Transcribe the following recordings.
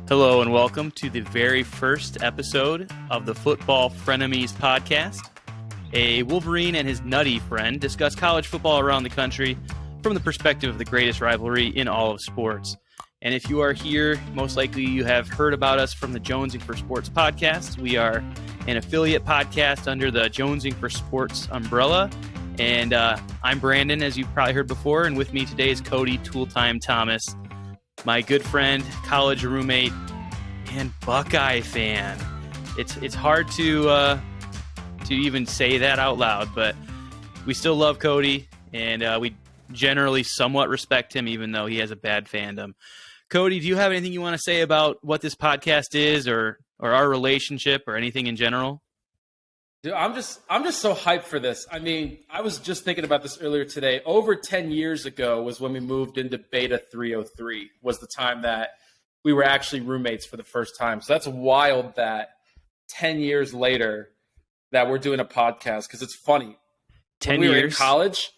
Hello and welcome to the very first episode of the Football Frenemies podcast. A Wolverine and his nutty friend discuss college football around the country from the perspective of the greatest rivalry in all of sports. And if you are here, most likely you have heard about us from the Jonesing for Sports podcast. We are an affiliate podcast under the Jonesing for Sports umbrella. And I'm Brandon, as you've probably heard before, and with me today is Cody Tooltime Thomas, my good friend, college roommate, and Buckeye fan. It's hard to even say that out loud, but we still love Cody, and we generally somewhat respect him, even though he has a bad fandom. Cody, do you have anything you want to say about what this podcast is, or our relationship, or anything in general? Dude, I'm just so hyped for this. I mean, I was just thinking about this earlier today. Over 10 years ago was when we moved into Beta 303, was the time that we were actually roommates for the first time. So that's wild that 10 years later that we're doing a podcast, because it's funny. 10 when we years? were in college,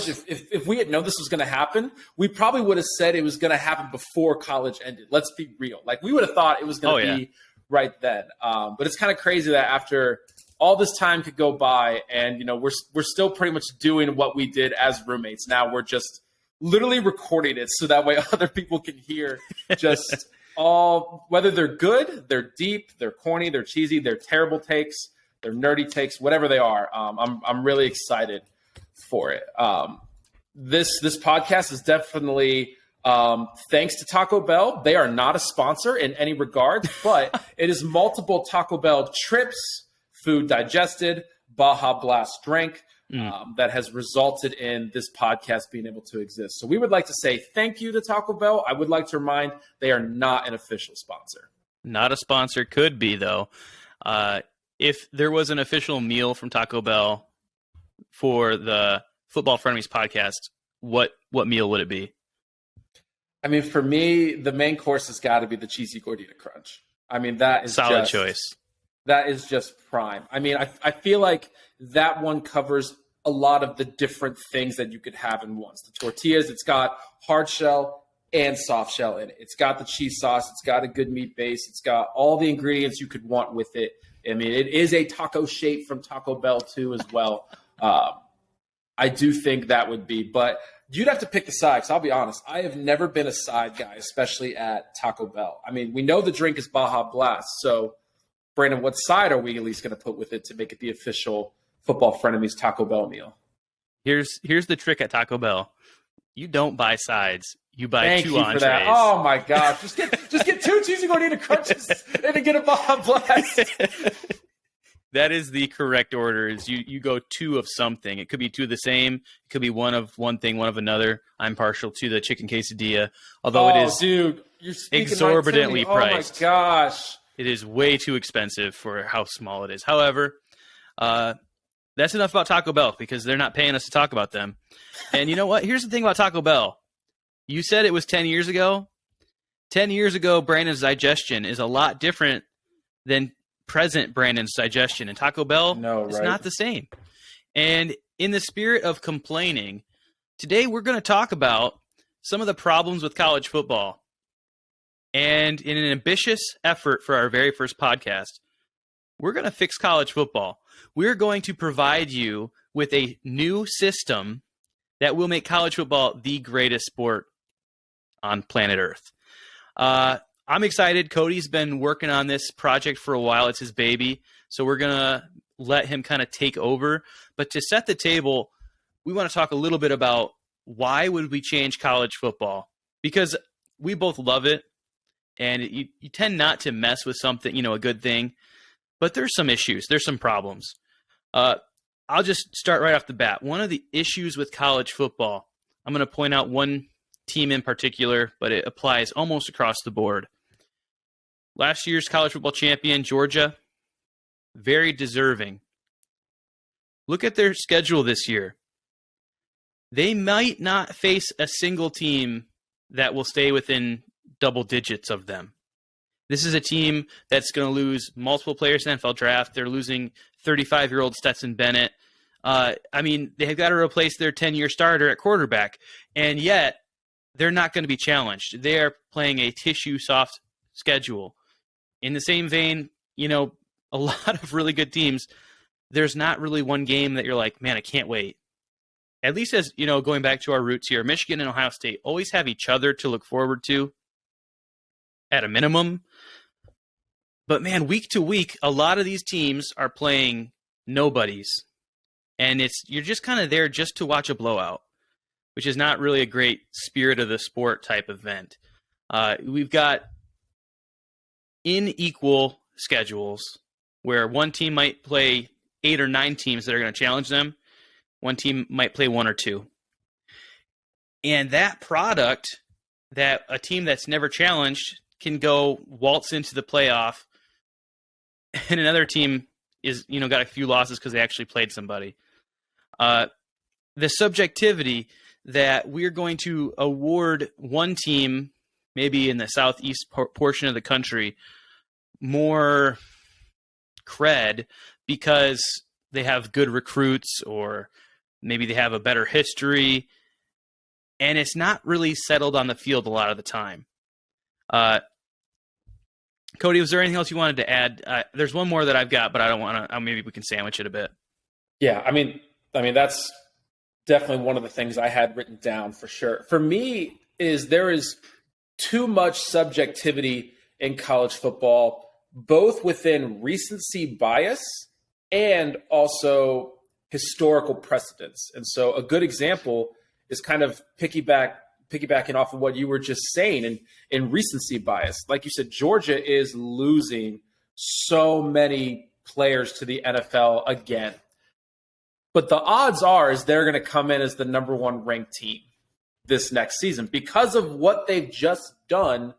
Years? if we had known this was going to happen, we probably would have said it was going to happen before college ended. Let's be real. Like, we would have thought it was going to be right then. But it's kind of crazy that after all this time could go by, and we're still pretty much doing what we did as roommates. Now we're just literally recording it so that way other people can hear just all, whether they're good, they're deep, they're corny, they're cheesy, they're terrible takes, they're nerdy takes, whatever they are. I'm really excited for it. This podcast is definitely thanks to Taco Bell. They are not a sponsor in any regard, but it is multiple Taco Bell trips, food digested, Baja Blast drink that has resulted in this podcast being able to exist. So we would like to say thank you to Taco Bell. I would like to remind they are not an official sponsor. Not a sponsor, could be, though. If there was an official meal from Taco Bell for the Football Frenemies podcast, what meal would it be? I mean, for me, the main course has got to be the cheesy gordita crunch. I mean, that is solid choice. That is just prime. I mean, I feel like that one covers a lot of the different things that you could have in once. The tortillas, it's got hard shell and soft shell in it. It's got the cheese sauce. It's got a good meat base. It's got all the ingredients you could want with it. I mean, it is a taco shape from Taco Bell too as well. I do think that would be, but you'd have to pick the side, because I'll be honest, I have never been a side guy, especially at Taco Bell. I mean, we know the drink is Baja Blast, so Brandon, what side are we at least going to put with it to make it the official Football Frenemies Taco Bell meal? Here's the trick at Taco Bell. You don't buy sides. You buy two entrees. For that. Oh my gosh. Just get two cheesy gordita crunches and then get a Baja Blast. That is the correct order. Is you go two of something. It could be two of the same. It could be one of one thing, one of another. I'm partial to the chicken quesadilla, although it is dude, you're exorbitantly priced. Oh my gosh. It is way too expensive for how small it is. However, that's enough about Taco Bell, because they're not paying us to talk about them. And you know what? Here's the thing about Taco Bell. You said it was 10 years ago. 10 years ago, Brandon's digestion is a lot different than present Brandon's digestion. And Taco Bell is not the same. And in the spirit of complaining, today we're going to talk about some of the problems with college football. And in an ambitious effort for our very first podcast, we're going to fix college football. We're going to provide you with a new system that will make college football the greatest sport on planet Earth. I'm excited. Cody's been working on this project for a while. It's his baby. So we're going to let him kind of take over. But to set the table, we want to talk a little bit about why would we change college football? Because we both love it. And you tend not to mess with something, a good thing. But there's some issues. There's some problems. I'll just start right off the bat. One of the issues with college football, I'm going to point out one team in particular, but it applies almost across the board. Last year's college football champion, Georgia, very deserving. Look at their schedule this year. They might not face a single team that will stay within double digits of them. This is a team that's going to lose multiple players in the NFL draft. They're losing 35-year-old Stetson Bennett. They've got to replace their 10-year starter at quarterback, and yet they're not going to be challenged. They are playing a tissue soft schedule. In the same vein, a lot of really good teams, there's not really one game that you're like, man, I can't wait. At least as, going back to our roots here, Michigan and Ohio State always have each other to look forward to at a minimum. But man, week to week, a lot of these teams are playing nobodies. And you're just kind of there just to watch a blowout, which is not really a great spirit of the sport type event. We've got unequal schedules where one team might play 8 or 9 teams that are going to challenge them. One team might play 1 or 2. And that product, that a team that's never challenged can go waltz into the playoff, and another team is, got a few losses because they actually played somebody. The subjectivity that we're going to award one team, maybe in the southeast portion of the country, more cred because they have good recruits or maybe they have a better history, and it's not really settled on the field a lot of the time. Cody, was there anything else you wanted to add? There's one more that I've got, but I don't want to. Maybe we can sandwich it a bit. Yeah, I mean, that's definitely one of the things I had written down for sure. For me, there is too much subjectivity in college football, both within recency bias and also historical precedents. And so, a good example is kind of piggybacking off of what you were just saying in recency bias. Like you said, Georgia is losing so many players to the NFL again. But the odds are is they're going to come in as the number 1 ranked team this next season because of what they've just done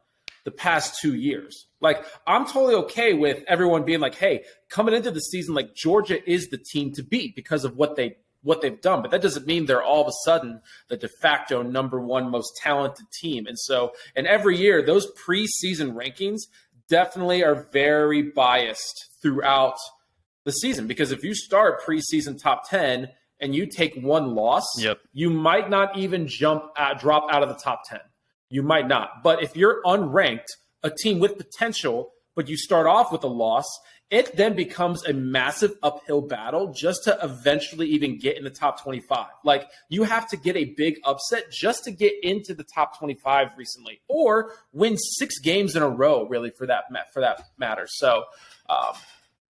the past 2 years. Like, I'm totally okay with everyone being like, hey, coming into the season, like, Georgia is the team to beat because of what they've done. But that doesn't mean they're all of a sudden the de facto number 1 most talented team. And so, and every year, those preseason rankings definitely are very biased throughout the season, because if you start preseason top 10 and you take 1 loss, you might not even drop out of the top 10. You might not. But if you're unranked, a team with potential, but you start off with a loss, it then becomes a massive uphill battle just to eventually even get in the top 25. Like, you have to get a big upset just to get into the top 25 recently, or win 6 games in a row, really, for that matter. So,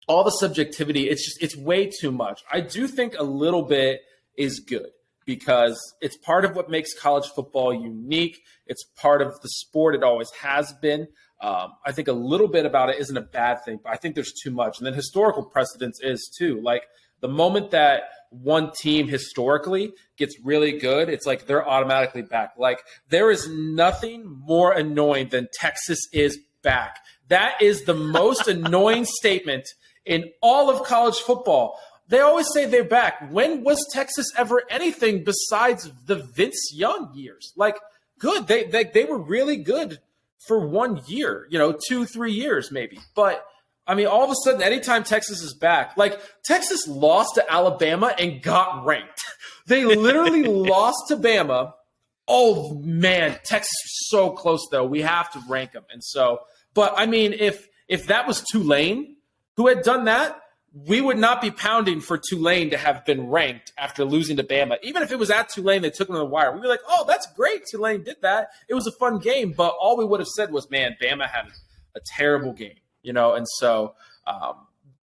all the subjectivity, it's way too much. I do think a little bit is good because it's part of what makes college football unique. It's part of the sport. It always has been. I think a little bit about it isn't a bad thing, but I think there's too much. And then historical precedence is too. Like, the moment that one team historically gets really good, it's like they're automatically back. Like, there is nothing more annoying than Texas is back. That is the most annoying statement in all of college football. They always say they're back. When was Texas ever anything besides the Vince Young years? Like, good. They were really good for 1 year, 2-3 years maybe. But, I mean, all of a sudden, anytime Texas is back, like, Texas lost to Alabama and got ranked. They literally lost to Bama. Oh, man, Texas is so close, though. We have to rank them. And so, but, I mean, if that was Tulane who had done that, we would not be pounding for Tulane to have been ranked after losing to Bama. Even if it was at Tulane, they took them to the wire. We'd be like, oh, that's great. Tulane did that. It was a fun game. But all we would have said was, man, Bama had a terrible game, And so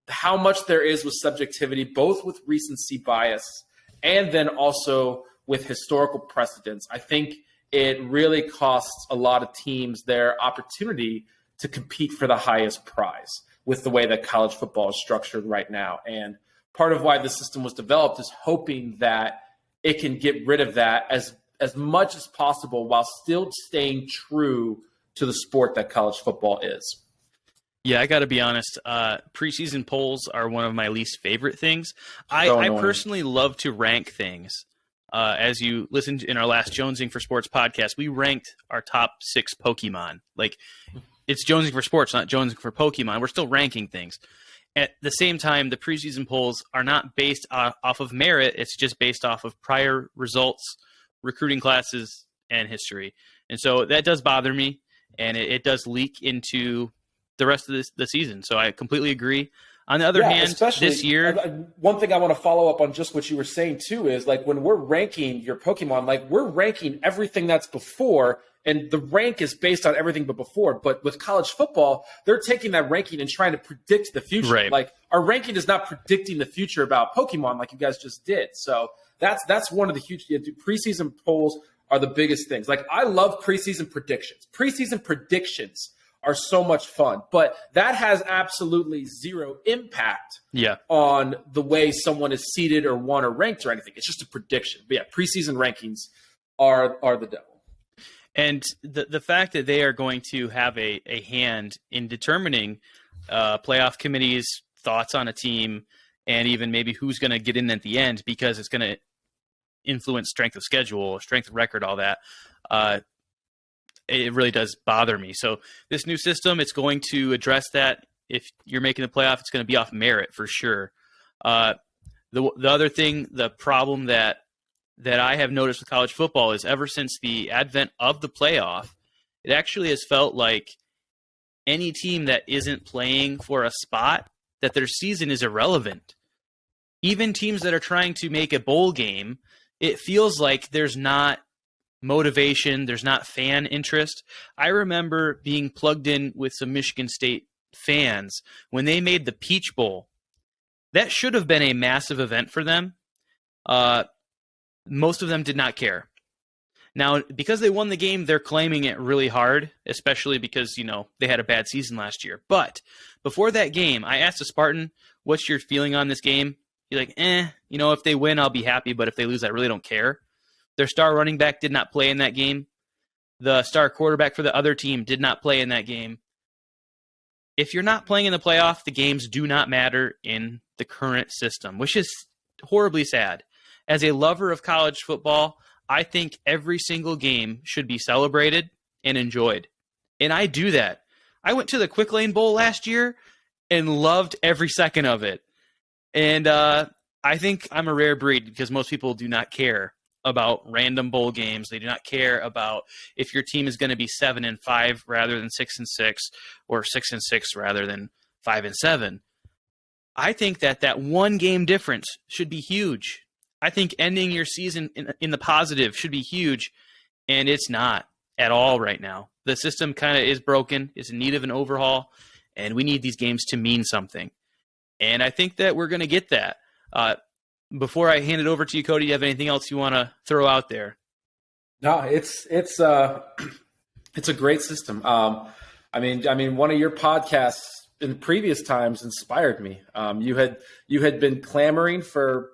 how much there is with subjectivity, both with recency bias and then also with historical precedents, I think it really costs a lot of teams their opportunity to compete for the highest prize with the way that college football is structured right now. And part of why the system was developed is hoping that it can get rid of that as much as possible while still staying true to the sport that college football is. Yeah, I got to be honest. Preseason polls are one of my least favorite things. I personally love to rank things. As you listened in our last Jonesing for Sports podcast, we ranked our top 6 Pokemon. Like, it's Jonesing for Sports, not Jonesing for Pokemon. We're still ranking things. At the same time, the preseason polls are not based off of merit. It's just based off of prior results, recruiting classes, and history. And so that does bother me. and it does leak into the rest of the season. So I completely agree. On the other hand, this year, one thing I want to follow up on just what you were saying too is like when we're ranking your Pokemon, like we're ranking everything that's before, and the rank is based on everything but before. But with college football, they're taking that ranking and trying to predict the future. Right. Like our ranking is not predicting the future about Pokemon like you guys just did. So that's one of the huge preseason polls are the biggest things. Like I love preseason predictions. Preseason predictions are so much fun, but that has absolutely zero impact on the way someone is seated or won or ranked or anything. It's just a prediction. But yeah, preseason rankings are the devil. And the fact that they are going to have a hand in determining playoff committees' thoughts on a team and even maybe who's going to get in at the end because it's going to influence strength of schedule, strength of record, all that, it really does bother me. So this new system, it's going to address that. If you're making the playoff, it's going to be off merit for sure. The other thing, the problem that I have noticed with college football is ever since the advent of the playoff, it actually has felt like any team that isn't playing for a spot, that their season is irrelevant. Even teams that are trying to make a bowl game, it feels like there's not motivation, there's not fan interest. I remember being plugged in with some Michigan State fans when they made the Peach Bowl. That should have been a massive event for them. Most of them did not care. Now, because they won the game, they're claiming it really hard, especially because, they had a bad season last year. But before that game, I asked a Spartan, what's your feeling on this game? He's like, if they win, I'll be happy, but if they lose, I really don't care. Their star running back did not play in that game. The star quarterback for the other team did not play in that game. If you're not playing in the playoff, the games do not matter in the current system, which is horribly sad. As a lover of college football, I think every single game should be celebrated and enjoyed. And I do that. I went to the Quick Lane Bowl last year and loved every second of it. And I think I'm a rare breed because most people do not care about random bowl games. They do not care about if your team is going to be 7-5 rather than 6-6 or 6-6 rather than 5-7. I think that one game difference should be huge. I think ending your season in the positive should be huge, and it's not at all right now. The system kind of is broken, is in need of an overhaul, and we need these games to mean something. And I think that we're going to get that. Before I hand it over to you, Cody, do you have anything else you want to throw out there? No, it's a great system. I mean, one of your podcasts in previous times inspired me. You had been clamoring for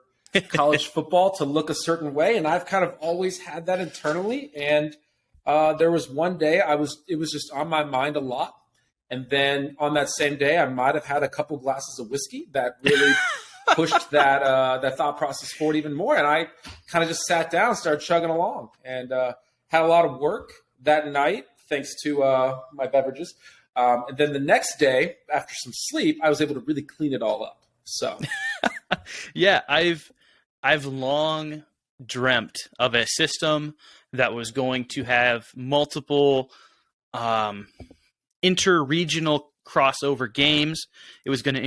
college football to look a certain way, and I've kind of always had that internally. And there was one day it was just on my mind a lot. And then on that same day, I might have had a couple glasses of whiskey that really pushed that thought process forward even more. And I kind of just sat down and started chugging along and had a lot of work that night, thanks to my beverages. And then the next day, after some sleep, I was able to really clean it all up. So, yeah, I've long dreamt of a system that was going to have multiple interregional crossover games. It was going to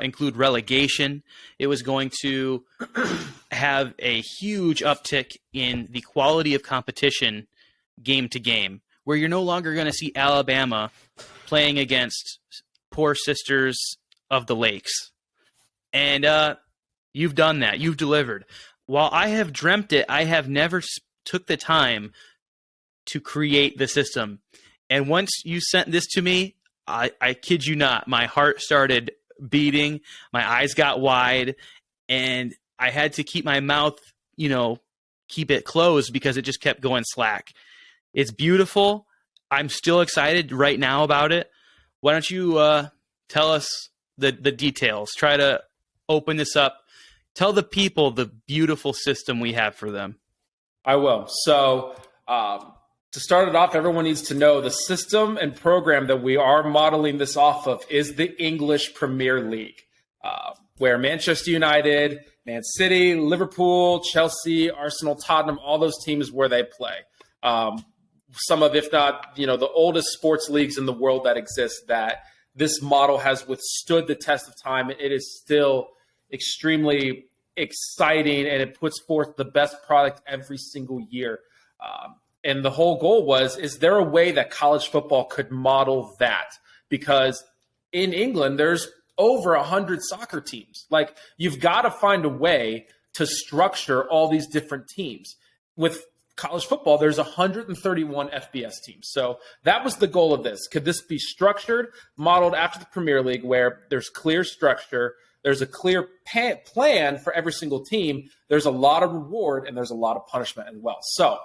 include relegation. It was going to have a huge uptick in the quality of competition game to game, where you're no longer going to see Alabama playing against poor sisters of the lakes. And you've done that. You've delivered. While I have dreamt it, I have never took the time to create the system. And once you sent this to me, I kid you not, my heart started beating, my eyes got wide, and I had to keep my mouth, keep it closed because it just kept going slack. It's beautiful. I'm still excited right now about it. Why don't you tell us the details? Try to open this up. Tell the people the beautiful system we have for them. I will. So to start it off, everyone needs to know the system and program that we are modeling this off of is the English Premier League, where Manchester United, Man City, Liverpool, Chelsea, Arsenal, Tottenham, all those teams where they play. some of, if not, the oldest sports leagues in the world that exist, that this model has withstood the test of time. It is still extremely exciting, and it puts forth the best product every single year. And the whole goal is there a way that college football could model that? Because in England, there's over 100 soccer teams. Like, you've got to find a way to structure all these different teams. With college football, there's 131 FBS teams. So that was the goal of this. Could this be structured, modeled after the Premier League, where there's clear structure, there's a clear plan for every single team, there's a lot of reward, and there's a lot of punishment as well. So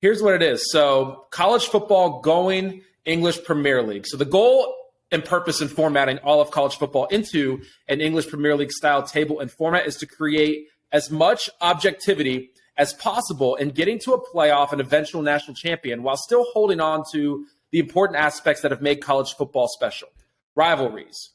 here's what it is. So college football going English Premier League. So the goal and purpose in formatting all of college football into an English Premier League style table and format is to create as much objectivity as possible in getting to a playoff and eventual national champion while still holding on to the important aspects that have made college football special. Rivalries,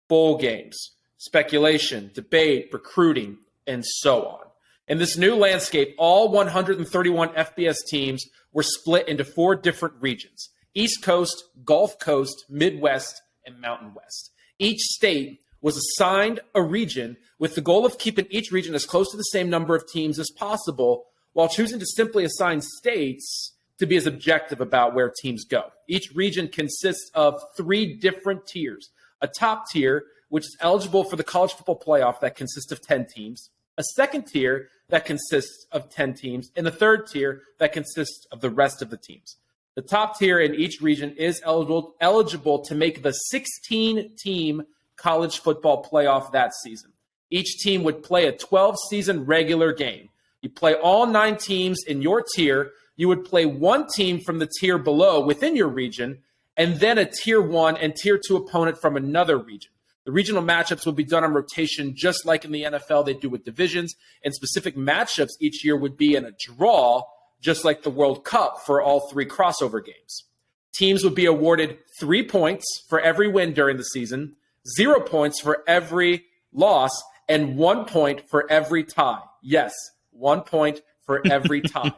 bowl games, speculation, debate, recruiting, and so on. In this new landscape, all 131 FBS teams were split into 4 different regions: East Coast, Gulf Coast, Midwest, and Mountain West. Each state was assigned a region with the goal of keeping each region as close to the same number of teams as possible, while choosing to simply assign states to be as objective about where teams go. Each region consists of 3 different tiers: a top tier, which is eligible for the college football playoff, that consists of 10 teams, a second tier that consists of 10 teams, and a third tier that consists of the rest of the teams. The top tier in each region is eligible to make the 16-team college football playoff that season. Each team would play a 12-season regular game. You play all 9 teams in your tier. You would play 1 team from the tier below within your region, and then a tier 1 and tier 2 opponent from another region. The regional matchups will be done on rotation, just like in the NFL they do with divisions, and specific matchups each year would be in a draw, just like the World Cup for all 3 crossover games. Teams would be awarded 3 points for every win during the season, 0 points for every loss, and 1 point for every tie. Yes, 1 point for every tie.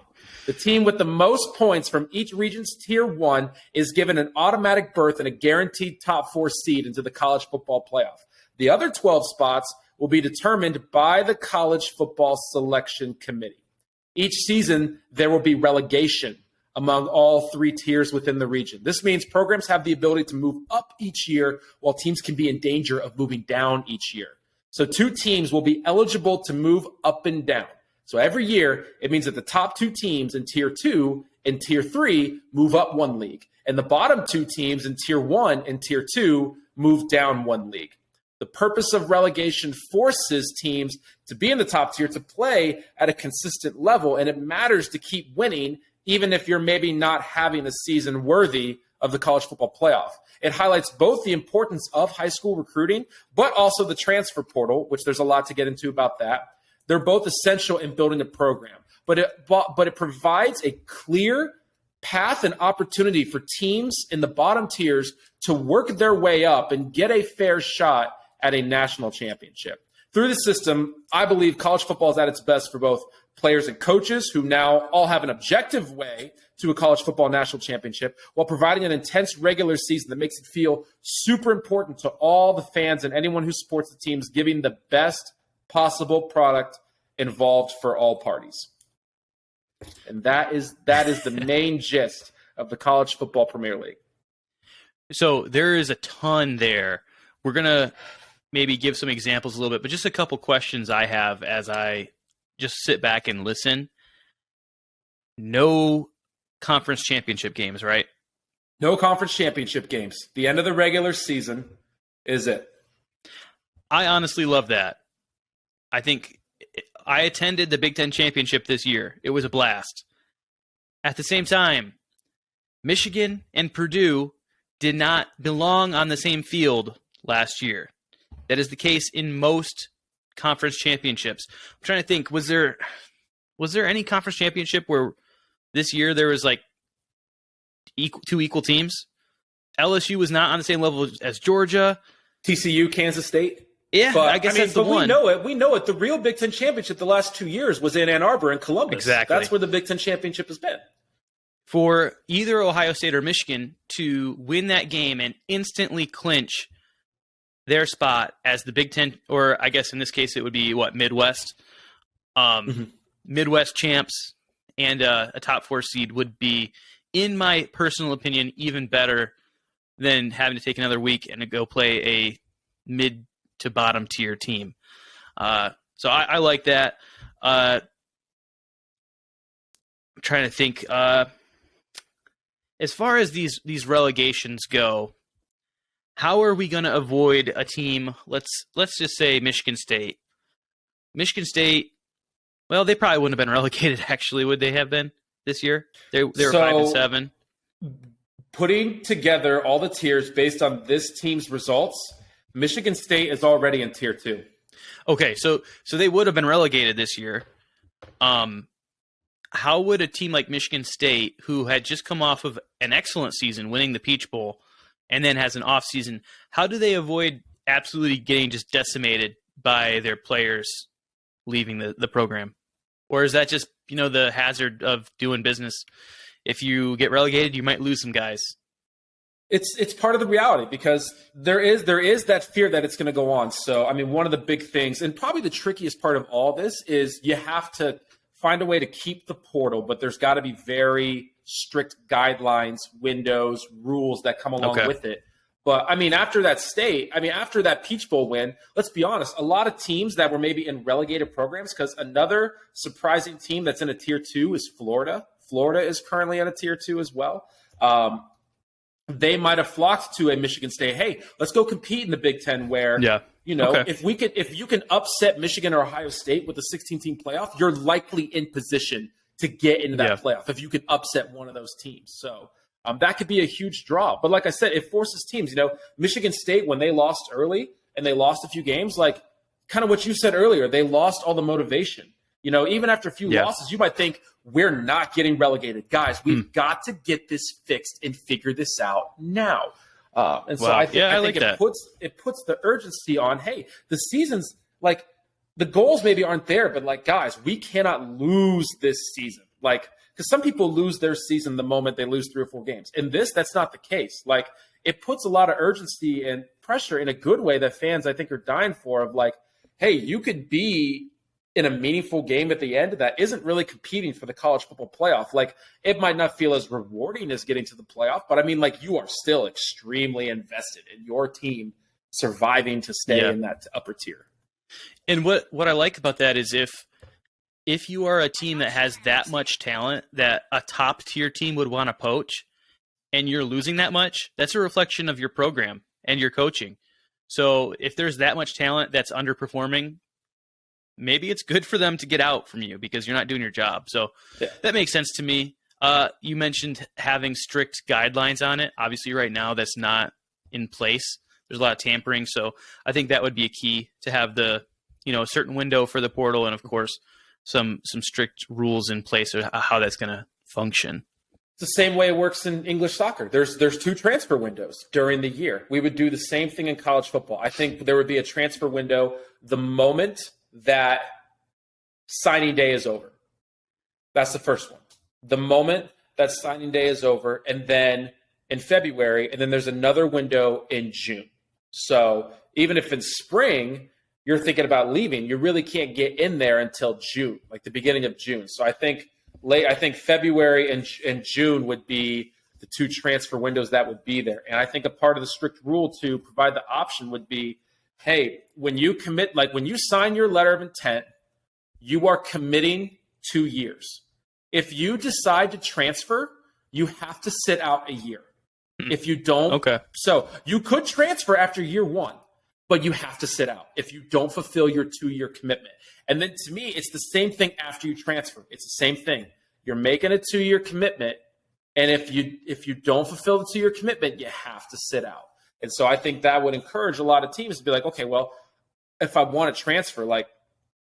The team with the most points from each region's tier 1 is given an automatic berth and a guaranteed top 4 seed into the college football playoff. The other 12 spots will be determined by the College Football Selection Committee. Each season, there will be relegation among all 3 tiers within the region. This means programs have the ability to move up each year, while teams can be in danger of moving down each year. So 2 teams will be eligible to move up and down. So every year, it means that the top 2 teams in tier 2 and tier 3 move up 1 league, and the bottom 2 teams in tier 1 and tier 2 move down 1 league. The purpose of relegation forces teams to be in the top tier to play at a consistent level, and it matters to keep winning, even if you're maybe not having a season worthy of the college football playoff. It highlights both the importance of high school recruiting, but also the transfer portal, which there's a lot to get into about that. They're both essential in building a program, but it provides a clear path and opportunity for teams in the bottom tiers to work their way up and get a fair shot at a national championship. Through the system, I believe college football is at its best for both players and coaches, who now all have an objective way to a college football national championship, while providing an intense regular season that makes it feel super important to all the fans and anyone who supports the teams, giving the best possible product involved for all parties. And that is the main gist of the College Football Premier League. So there is a ton there. We're going to maybe give some examples a little bit, but just a couple questions I have as I just sit back and listen. No conference championship games, right? No conference championship games. The end of the regular season is it. I honestly love that. I think I attended the Big Ten Championship this year. It was a blast. At the same time, Michigan and Purdue did not belong on the same field last year. That is the case in most conference championships. I'm trying to think, was there any conference championship where this year there was like 2 equal teams? LSU was not on the same level as Georgia. TCU, Kansas State. Yeah, but, I guess that's the one. We know it. The real Big Ten championship the last 2 years was in Ann Arbor and Columbus. Exactly. That's where the Big Ten championship has been. for either Ohio State or Michigan to win that game and instantly clinch their spot as the Big Ten, or I guess in this case it would be Midwest, Midwest champs, and a top 4 seed would be, in my personal opinion, even better than having to take another week and to go play a mid to bottom tier team. So I like that. I'm trying to think. As far as these relegations go, how are we going to avoid a team? Let's just say Michigan State. Michigan State, well, they probably wouldn't have been relegated. Actually, would they have been this year? They were 5-7. Putting together all the tiers based on this team's results, Michigan State is already in tier 2. Okay, so they would have been relegated this year. How would a team like Michigan State, who had just come off of an excellent season, winning the Peach Bowl, and then has an off season, how do they avoid absolutely getting just decimated by their players leaving the program? Or is that just, the hazard of doing business? If you get relegated, you might lose some guys. It's part of the reality, because there is that fear that it's going to go on. So, I mean, one of the big things, and probably the trickiest part of all this, is you have to find a way to keep the portal, but there's got to be very strict guidelines, windows, rules that come along with it. But I mean, after that Peach Bowl win, let's be honest, a lot of teams that were maybe in relegated programs, because another surprising team that's in a tier 2 is Florida. Florida is currently in a tier 2 as well. They might have flocked to a Michigan State. Hey, let's go compete in the Big Ten, where if you can upset Michigan or Ohio State with a 16-team playoff, you're likely in position to get into that playoff if you can upset one of those teams. So that could be a huge draw. But like I said, it forces teams. Michigan State, when they lost early and they lost a few games, like kind of what you said earlier, they lost all the motivation. Even after a few losses, you might think, we're not getting relegated. Guys, we've got to get this fixed and figure this out now. So I think it puts the urgency on, hey, the season's like, the goals maybe aren't there, but like, guys, we cannot lose this season. Like, because some people lose their season the moment they lose 3 or 4 games. In this, that's not the case. Like, it puts a lot of urgency and pressure in a good way that fans, I think, are dying for, of like, hey, you could be in a meaningful game at the end that isn't really competing for the college football playoff. Like, it might not feel as rewarding as getting to the playoff, but I mean, like, you are still extremely invested in your team surviving to stay in that upper tier. And what I like about that is if you are a team that has that much talent that a top tier team would want to poach, and you're losing that much, that's a reflection of your program and your coaching. So if there's that much talent that's underperforming, maybe it's good for them to get out from you because you're not doing your job. So that makes sense to me. You mentioned having strict guidelines on it. Obviously right now that's not in place. There's a lot of tampering. So I think that would be a key to have a certain window for the portal. And of course, some strict rules in place of how that's going to function. It's the same way it works in English soccer. There's 2 transfer windows during the year. We would do the same thing in college football. I think there would be a transfer window the moment that signing day is over. That's the first one. The moment that signing day is over, and then in February, and then there's another window in June. So even if in spring you're thinking about leaving, you really can't get in there until June, like the beginning of June. So I think February and June would be the 2 transfer windows that would be there. And I think a part of the strict rule to provide the option would be, hey, when you commit, like when you sign your letter of intent, you are committing 2 years. If you decide to transfer, you have to sit out a year. If you don't, so you could transfer after year 1, but you have to sit out if you don't fulfill your 2-year commitment. And then to me, it's the same thing after you transfer. It's the same thing. You're making a 2-year commitment, and if you don't fulfill the 2-year commitment, you have to sit out. And so I think that would encourage a lot of teams to be like, okay, well, if I want to transfer, like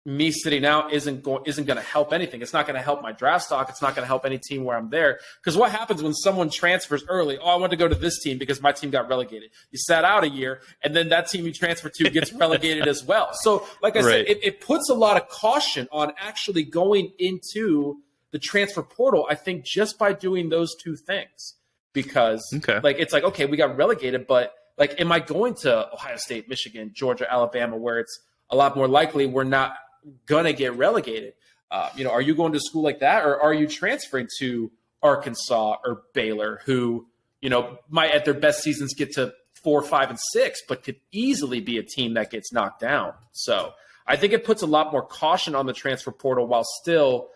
me sitting out isn't going to help anything. It's not going to help my draft stock. It's not going to help any team where I'm there. Because what happens when someone transfers early? Oh, I want to go to this team because my team got relegated. You sat out a year, and then that team you transfer to gets relegated as well. So, like I said, it puts a lot of caution on actually going into the transfer portal, I think, just by doing those two things. Because it's like, okay, we got relegated, but like, am I going to Ohio State, Michigan, Georgia, Alabama, where it's a lot more likely we're not going to get relegated? Are you going to school like that, or are you transferring to Arkansas or Baylor, who, might at their best seasons get to 4, 5, and 6, but could easily be a team that gets knocked down? So I think it puts a lot more caution on the transfer portal while still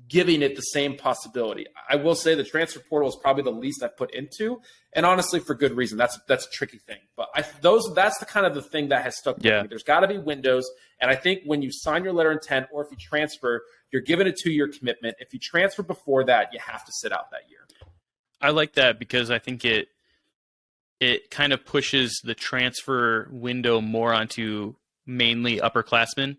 giving it the same possibility. I will say the transfer portal is probably the least I've put into, and honestly, for good reason. That's a tricky thing, but that's the kind of the thing that has stuck with me. There's got to be windows, and I think when you sign your letter of intent, or if you transfer, you're given a 2-year commitment. If you transfer before that, you have to sit out that year. I like that because I think it kind of pushes the transfer window more onto mainly upperclassmen,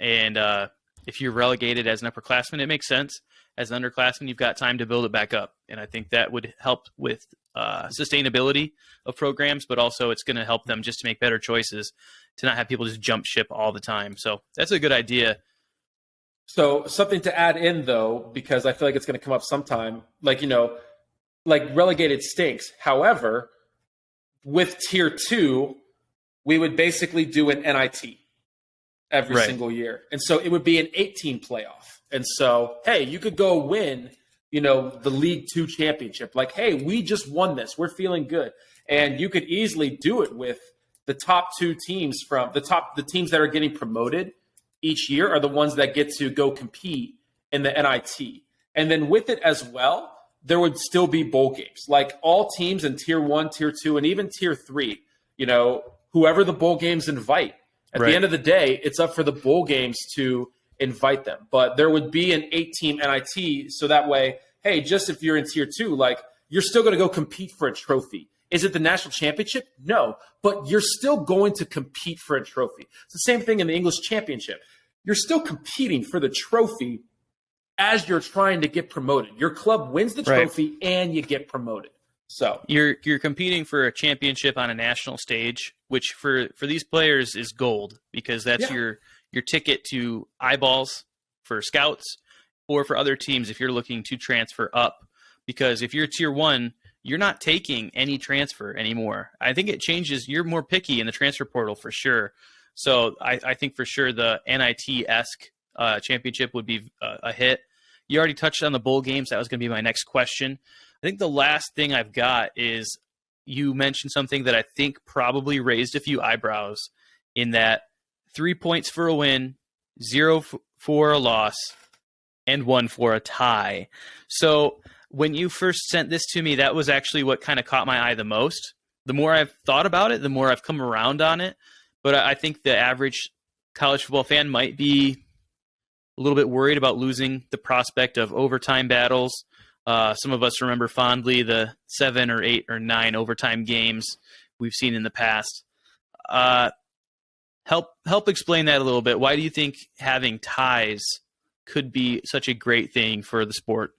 and if you're relegated as an upperclassman, it makes sense. As an underclassman, you've got time to build it back up. And I think that would help with sustainability of programs, but also it's going to help them just to make better choices, to not have people just jump ship all the time. So that's a good idea. So something to add in, though, because I feel like it's going to come up sometime, like relegated stinks. However, with tier 2, we would basically do an NIT every single year. And so it would be an 18 playoff. And so, hey, you could go win, the League 2 championship. Like, hey, we just won this. We're feeling good. And you could easily do it with the top 2 teams the teams that are getting promoted each year are the ones that get to go compete in the NIT. And then with it as well, there would still be bowl games. Like all teams in tier 1, tier 2, and even tier 3, whoever the bowl games invite. At the end of the day, it's up for the bowl games to invite them. But there would be an 8-team NIT, so that way, hey, just if you're in tier 2, like you're still going to go compete for a trophy. Is it the national championship? No, but you're still going to compete for a trophy. It's the same thing in the English championship. You're still competing for the trophy as you're trying to get promoted. Your club wins the trophy and you get promoted. So you're competing for a championship on a national stage, which for these players is gold, because that's your ticket to eyeballs for scouts, or for other teams if you're looking to transfer up. Because if you're tier 1, you're not taking any transfer anymore. I think it changes. You're more picky in the transfer portal for sure. So I think for sure the NIT-esque championship would be a hit. You already touched on the bowl games. That was going to be my next question. I think the last thing I've got is you mentioned something that I think probably raised a few eyebrows, in that 3 points for a win, 0 for a loss, and 1 for a tie. So when you first sent this to me, that was actually what kind of caught my eye the most. The more I've thought about it, the more I've come around on it. But I think the average college football fan might be a little bit worried about losing the prospect of overtime battles. Some of us remember fondly the 7 or 8 or 9 overtime games we've seen in the past. Help explain that a little bit. Why do you think having ties could be such a great thing for the sport?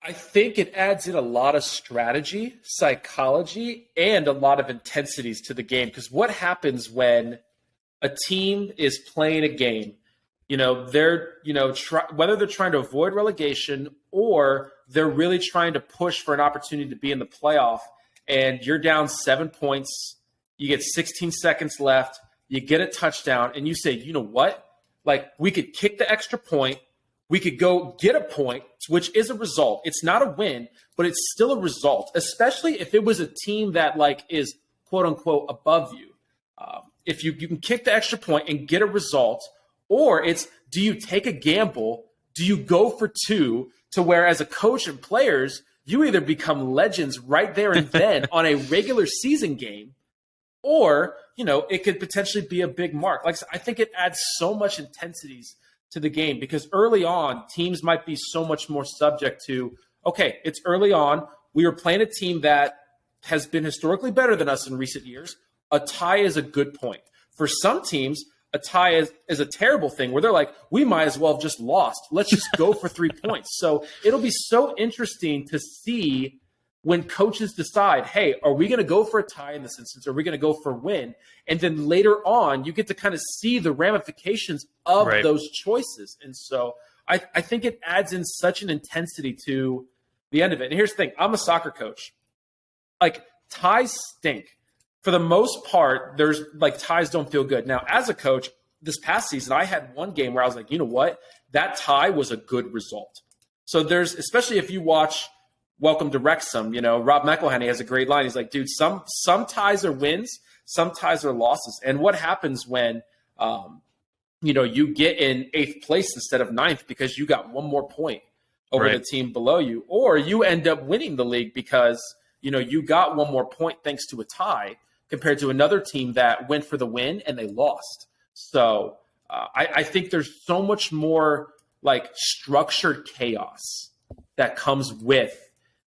I think it adds in a lot of strategy, psychology, and a lot of intensities to the game. Because what happens when a team is playing a game? They're whether they're trying to avoid relegation or they're really trying to push for an opportunity to be in the playoff, and you're down 7 points, you get 16 seconds left, you get a touchdown, and you say, you know what? Like, we could kick the extra point, we could go get a point, which is a result. It's not a win, but it's still a result, especially if it was a team that is quote unquote above you. If you can kick the extra point and get a result, or it's, do you take a gamble? Do you go for 2 to where, as a coach and players, you either become legends right there and then on a regular season game, or, it could potentially be a big mark. Like, I think it adds so much intensities to the game, because early on, teams might be so much more subject to, okay, it's early on. We were playing a team that has been historically better than us in recent years. A tie is a good point. For some teams, a tie is a terrible thing where they're like, we might as well have just lost. Let's just go for 3 points. So it'll be so interesting to see when coaches decide, hey, are we going to go for a tie in this instance? Or are we going to go for a win? And then later on, you get to kind of see the ramifications of those choices. And so I think it adds in such an intensity to the end of it. And here's the thing. I'm a soccer coach. Like, ties stink. For the most part, there's like ties don't feel good. Now, as a coach, this past season, I had one game where I was like, you know what? That tie was a good result. So there's, especially if you watch Welcome to Wrexham, Rob McElhenney has a great line. He's like, dude, some ties are wins, some ties are losses. And what happens when, you get in 8th place instead of 9th because you got one more point over the team below you, or you end up winning the league because, you got one more point thanks to a tie compared to another team that went for the win and they lost. So I think there's so much more like structured chaos that comes with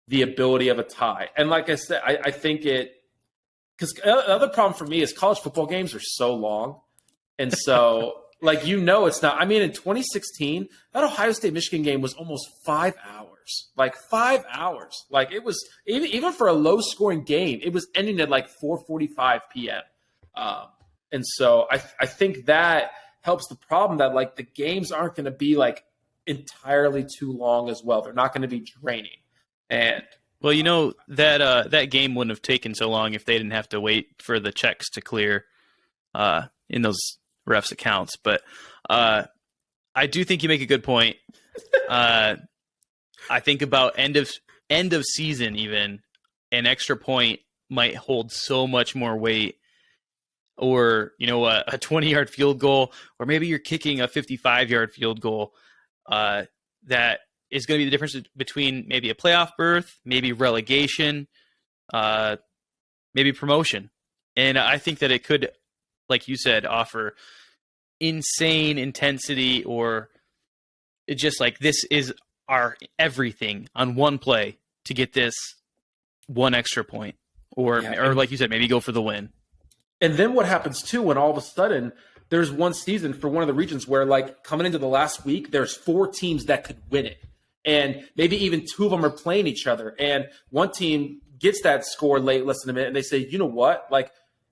the ability of a tie. And like I said, I think because the other problem for me is college football games are so long. And so it's not, in 2016, that Ohio State Michigan game was almost 5 hours, 5 hours. Like it was even for a low scoring game, it was ending at 4:45 PM. And so I think that helps the problem that the games aren't going to be entirely too long as well. They're not going to be draining. And that game wouldn't have taken so long if they didn't have to wait for the checks to clear in those refs' accounts. But I do think you make a good point. I think about end of season, even an extra point might hold so much more weight. Or, a 20-yard field goal, or maybe you're kicking a 55-yard field goal that is going to be the difference between maybe a playoff berth, maybe relegation, maybe promotion. And I think that it could, like you said, offer insane intensity, or just this is our everything on one play to get this one extra point. Or like you said, maybe go for the win. And then what happens too when all of a sudden there's one season for one of the regions where coming into the last week, there's 4 teams that could win it. And maybe even 2 of them are playing each other. And one team gets that score late, less than a minute, and they say, you know what?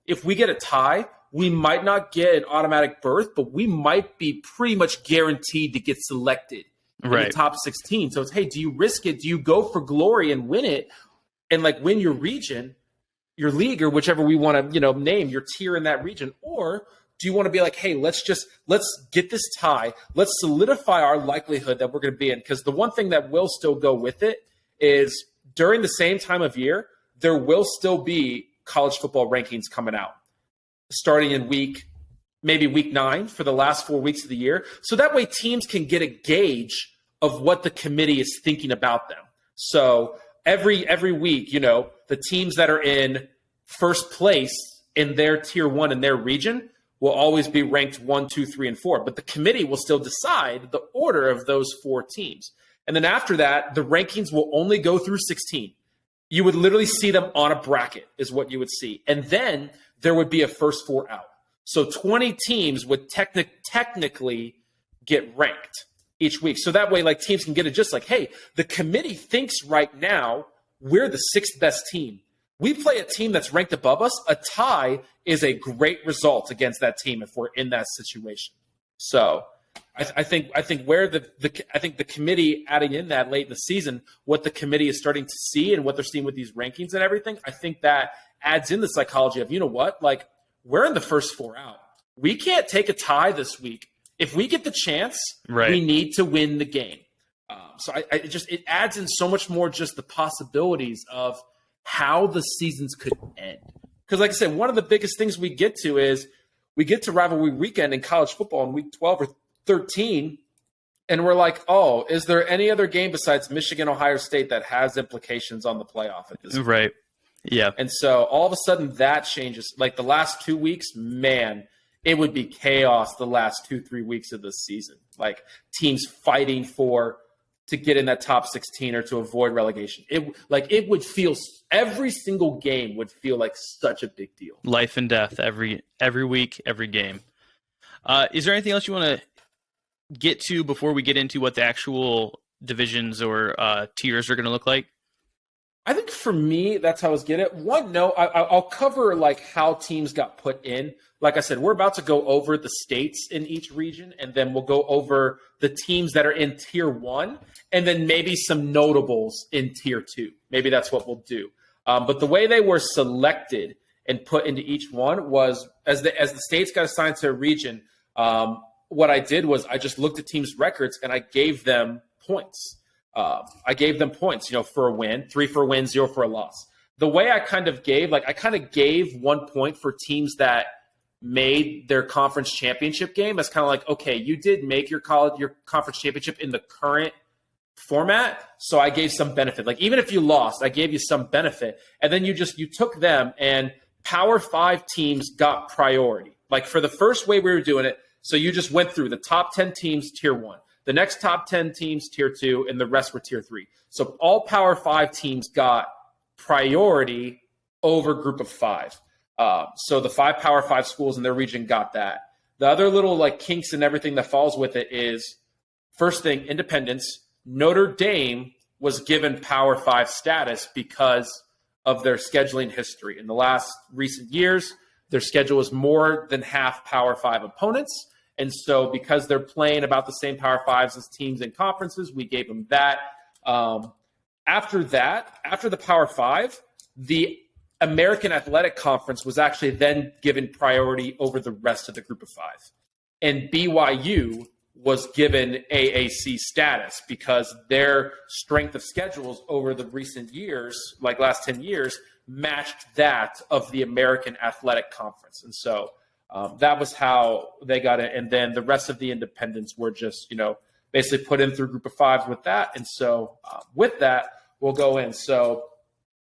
If we get a tie, we might not get an automatic berth, but we might be pretty much guaranteed to get selected in the top 16. So it's, hey, do you risk it? Do you go for glory and win it and win your region, your league, or whichever we want to, name your tier in that region? Or do you want to be hey, let's get this tie. Let's solidify our likelihood that we're going to be in. Because the one thing that will still go with it is during the same time of year, there will still be college football rankings coming out starting in maybe week 9 for the last 4 weeks of the year. So that way teams can get a gauge of what the committee is thinking about them. So every week, the teams that are in first place in their tier 1 in their region will always be ranked 1, 2, 3, and 4. But the committee will still decide the order of those 4 teams. And then after that, the rankings will only go through 16. You would literally see them on a bracket is what you would see. And then there would be a first 4 out. So 20 teams would technically get ranked each week. So that way, teams can get it just hey, the committee thinks right now we're the 6th best team. We play a team that's ranked above us. A tie is a great result against that team if we're in that situation. So I think where the committee adding in that late in the season, what the committee is starting to see and what they're seeing with these rankings and everything, I think that adds in the psychology of, you know what, we're in the first 4 out. We can't take a tie this week. If we get the chance, we need to win the game. So it adds in so much more just the possibilities of how the seasons could end. Because like I said, one of the biggest things we get to is we get to rivalry weekend in college football in week 12 or 13, and we're like, oh, is there any other game besides Michigan, Ohio State that has implications on the playoff at this point? Right. Yeah. And so all of a sudden that changes. The last 2 weeks, man, it would be chaos the last 2-3 weeks of the season. Teams fighting to get in that top 16 or to avoid relegation. It would feel, every single game would feel like such a big deal. Life and death every week, every game. Is there anything else you want to get to before we get into what the actual divisions or tiers are going to look like? I think for me, that's how I was getting it. One, no, I'll cover like how teams got put in. Like I said, we're about to go over the states in each region, and then we'll go over the teams that are in tier 1, and then maybe some notables in tier 2. Maybe that's what we'll do. But the way they were selected and put into each one was as the states got assigned to a region. What I did was I just looked at teams' records and I gave them points. For a win, 3 for a win, 0 for a loss. The way I kind of gave 1 point for teams that made their conference championship game. As kind of like, okay, you did make your conference championship in the current format, so I gave some benefit. Like even if you lost, I gave you some benefit, and then you took them, and Power 5 teams got priority. Like for the first way we were doing it, so you just went through the top 10 teams, tier 1. The next top 10 teams, tier 2, and the rest were tier 3. So all Power 5 teams got priority over group of 5. So the 5 Power 5 schools in their region got that. The other little like kinks and everything that falls with it is, first thing, independence. Notre Dame was given Power 5 status because of their scheduling history. In the last recent years, their schedule was more than half Power 5 opponents. And so because they're playing about the same Power 5s as teams and conferences, we gave them that. After the Power 5, the American Athletic Conference was actually then given priority over the rest of the group of 5. And BYU was given AAC status because their strength of schedules over the recent years, like last 10 years, matched that of the American Athletic Conference. And so that was how they got it. And then the rest of the independents were just, basically put in through group of 5s with that. And so with that, we'll go in. So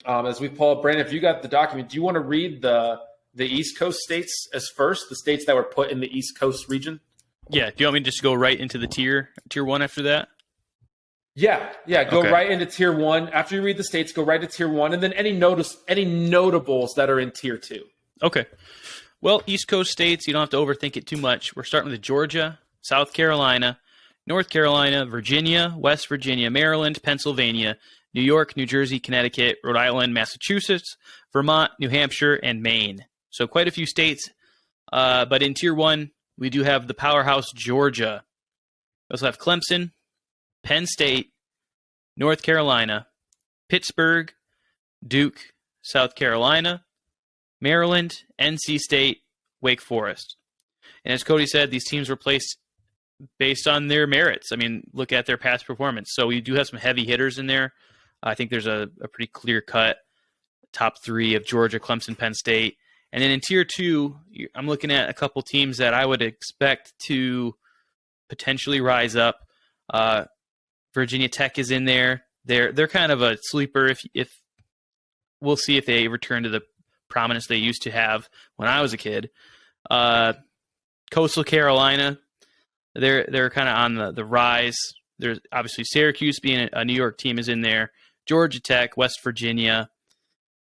as we pull up, Brandon, if you got the document, do you want to read the East Coast states as first, the states that were put in the East Coast region? Yeah. Do you want me to just go right into the tier 1 after that? Yeah. Go right into tier 1. After you read the states, go right to tier 1, and then any notables that are in tier 2. Okay. Well, East Coast states, you don't have to overthink it too much. We're starting with Georgia, South Carolina, North Carolina, Virginia, West Virginia, Maryland, Pennsylvania, New York, New Jersey, Connecticut, Rhode Island, Massachusetts, Vermont, New Hampshire, and Maine. So quite a few states. But in tier 1, we do have the powerhouse Georgia. We also have Clemson, Penn State, North Carolina, Pittsburgh, Duke, South Carolina, Maryland, NC State, Wake Forest. And as Cody said, these teams were placed based on their merits. I mean, look at their past performance. So we do have some heavy hitters in there. I think there's a pretty clear-cut top 3 of Georgia, Clemson, Penn State. And then in Tier 2, I'm looking at a couple teams that I would expect to potentially rise up. Virginia Tech is in there. They're kind of a sleeper. If we'll see if they return to the prominence they used to have when I was a kid. Coastal Carolina, they're kind of on the rise. There's obviously Syracuse being a New York team is in there. Georgia Tech, West Virginia.